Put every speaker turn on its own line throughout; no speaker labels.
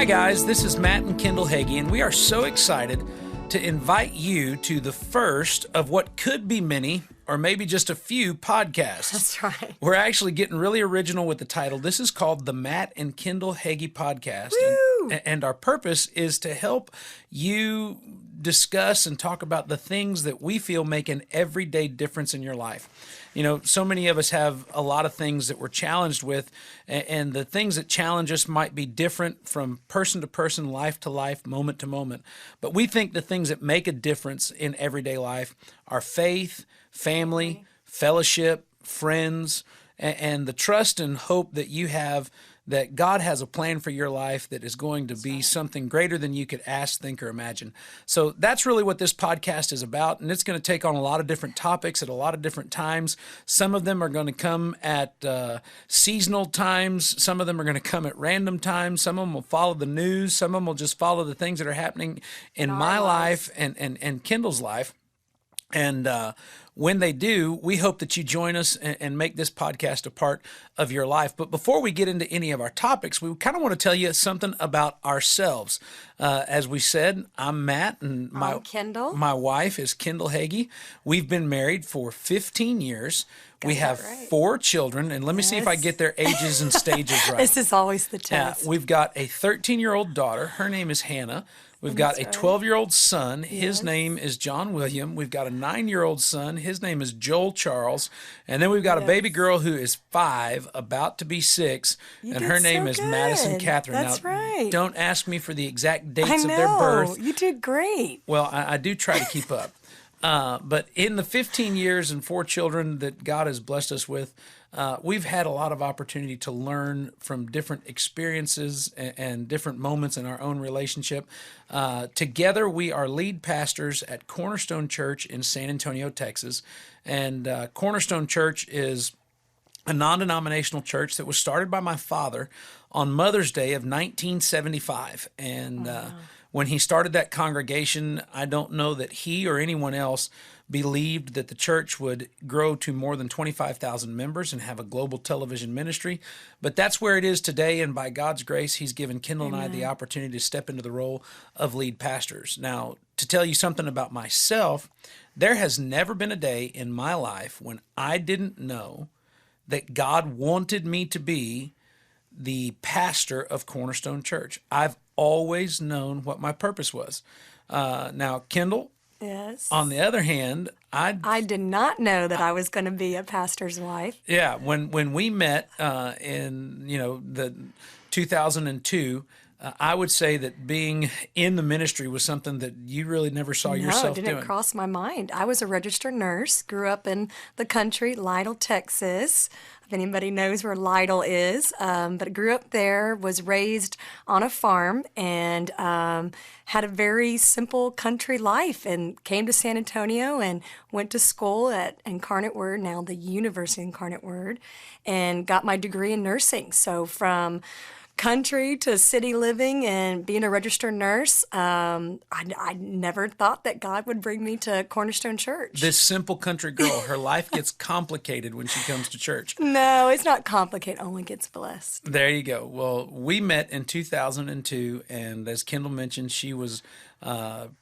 Hi guys, this is Matt and Kendal Hagee, and we are so excited to invite you to the first of what could be many, or maybe just a few podcasts.
That's right.
We're actually getting really original with the title. This is called the Matt and Kendal Hagee Podcast. And our purpose is to help you discuss and talk about the things that we feel make an everyday difference in your life. You know, so many of us have a lot of things that we're challenged with, and the things that challenge us might be different from person to person, life to life, moment to moment. But we think the things that make a difference in everyday life are faith, family, fellowship, friends, and the trust and hope that you have that God has a plan for your life that is going to be something greater than you could ask, think, or imagine. So that's really what this podcast is about, and it's going to take on a lot of different topics at a lot of different times. Some of them are going to come at seasonal times. Some of them are going to come at random times. Some of them will follow the news. Some of them will just follow the things that are happening in my life and Kendal's life. And when they do, we hope that you join us and make this podcast a part of your life. But before we get into any of our topics, we kind of want to tell you something about ourselves. As we said, I'm Matt, and
I'm Kendal.
My wife is Kendal Hagee. We've been married for 15 years. We have 4 children, and let me see if I get their ages and stages right.
This is always the test.
We've got a 13-year-old daughter. Her name is Hannah. We've got a 12-year-old son. His name is John William. We've got a 9-year-old son. His name is Joel Charles. And then we've got a baby girl who is 5, about to be 6, and her name is Madison Catherine.
That's right.
Don't ask me for the exact dates of their birth.
You did great.
Well, I do try to keep up. But in the 15 years and 4 children that God has blessed us with, we've had a lot of opportunity to learn from different experiences and different moments in our own relationship. Together, we are lead pastors at Cornerstone Church in San Antonio, Texas. And Cornerstone Church is a non-denominational church that was started by my father on Mother's Day of 1975. And when he started that congregation, I don't know that he or anyone else believed that the church would grow to more than 25,000 members and have a global television ministry. But that's where it is today, and by God's grace, he's given Kendal and I the opportunity to step into the role of lead pastors. Now, to tell you something about myself, there has never been a day in my life when I didn't know that God wanted me to be the pastor of Cornerstone Church. I've always known what my purpose was. Now, Kendal,
yes.
On the other hand,
I did not know that I was going to be a pastor's wife.
Yeah, when we met in the 2002, I would say that being in the ministry was something that you really never saw yourself doing.
No, it didn't cross my mind. I was a registered nurse, grew up in the country, Lytle, Texas. If anybody knows where Lytle is, but I grew up there, was raised on a farm, and had a very simple country life, and came to San Antonio and went to school at Incarnate Word, now the University of Incarnate Word, and got my degree in nursing. So from country to city living and being a registered nurse, I never thought that God would bring me to Cornerstone Church.
This simple country girl, her life gets complicated when she comes to church.
No, it's not complicated, only gets blessed.
There you go. Well, we met in 2002, and as Kendal mentioned, she was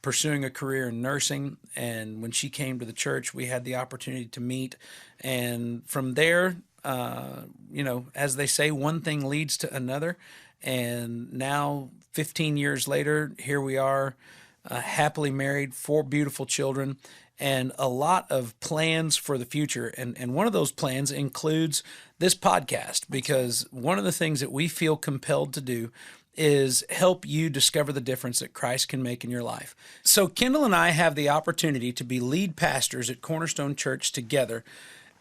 pursuing a career in nursing, and when she came to the church, we had the opportunity to meet, and from there, as they say, one thing leads to another. And now, 15 years later, here we are, happily married, 4 beautiful children, and a lot of plans for the future. And one of those plans includes this podcast, because one of the things that we feel compelled to do is help you discover the difference that Christ can make in your life. So Kendal and I have the opportunity to be lead pastors at Cornerstone Church together.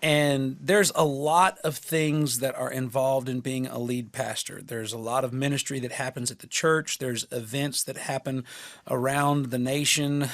And there's a lot of things that are involved in being a lead pastor. There's a lot of ministry that happens at the church. There's events that happen around the nation.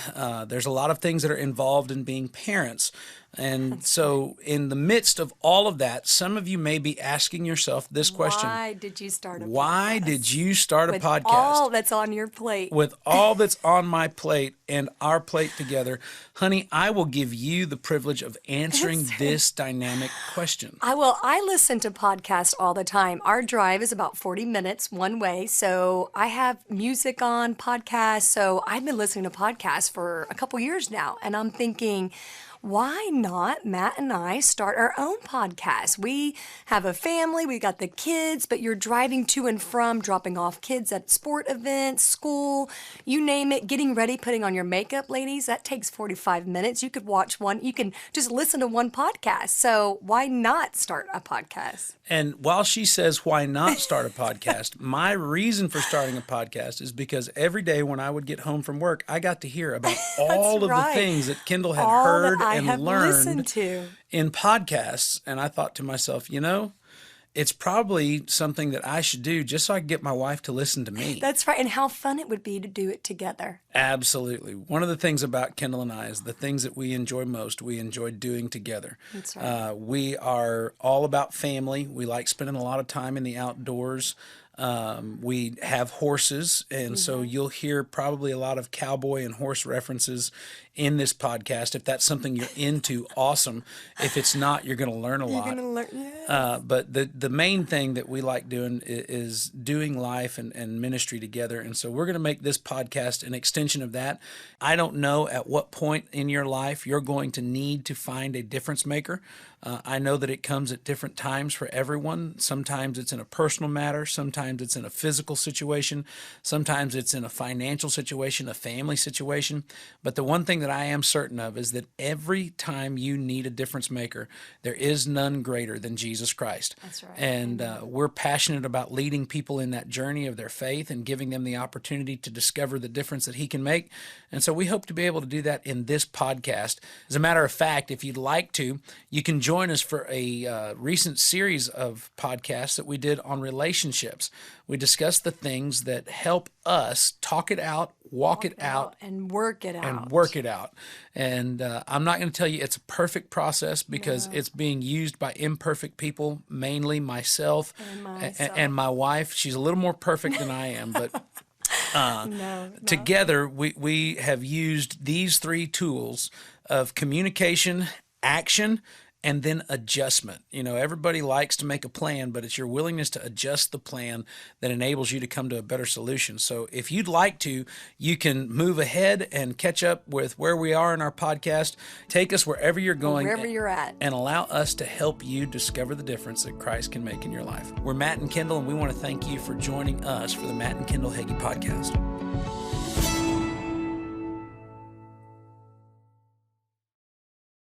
There's a lot of things that are involved in being parents. And so in the midst of all of that, some of you may be asking yourself this question.
Why did you start a podcast?
Why did you start a
With
podcast?
all that's on your plate.
With all that's on my plate and our plate together, honey, I will give you the privilege of answering this dynamic question.
I listen to podcasts all the time. Our drive is about 40 minutes one way, so I have music on podcasts. So I've been listening to podcasts for a couple years now, and I'm thinking, why not Matt and I start our own podcast? We have a family, we got the kids, but you're driving to and from, dropping off kids at sport events, school, you name it, getting ready, putting on your makeup, ladies, that takes 45 minutes. You could watch one, you can just listen to one podcast. So why not start a podcast?
And while she says, why not start a podcast? My reason for starting a podcast is because every day when I would get home from work, I got to hear about all of the things that Kendal had heard and learned in podcasts. And I thought to myself, it's probably something that I should do just so I can get my wife to listen to me.
That's right. And how fun it would be to do it together.
Absolutely. One of the things about Kendal and I is the things that we enjoy most, we enjoy doing together.
That's right.
We are all about family. We like spending a lot of time in the outdoors. We have horses, and so you'll hear probably a lot of cowboy and horse references in this podcast. If that's something you're into, awesome. If it's not, you're going to learn a lot.
You're going to learn, yes.
But the main thing that we like doing is doing life and ministry together, and so we're going to make this podcast an extension of that. I don't know at what point in your life you're going to need to find a difference maker. I know that it comes at different times for everyone. Sometimes it's in a personal matter. Sometimes it's in a physical situation. Sometimes it's in a financial situation, a family situation. But the one thing that I am certain of is that every time you need a difference maker, there is none greater than Jesus Christ.
That's right.
And we're passionate about leading people in that journey of their faith and giving them the opportunity to discover the difference that He can make. And so we hope to be able to do that in this podcast. As a matter of fact, if you'd like to, you can join us for a recent series of podcasts that we did on relationships. We discussed the things that help us talk it out, walk it out,
and work it out.
And I'm not going to tell you it's a perfect process because it's being used by imperfect people, mainly myself and my wife. She's a little more perfect than I am, but together we have used these three tools of communication, action, and then adjustment. Everybody likes to make a plan, but it's your willingness to adjust the plan that enables you to come to a better solution. So if you'd like to, you can move ahead and catch up with where we are in our podcast. Take us wherever you're going.
Wherever you're at.
And allow us to help you discover the difference that Christ can make in your life. We're Matt and Kendal, and we want to thank you for joining us for the Matt and Kendal Hagee podcast.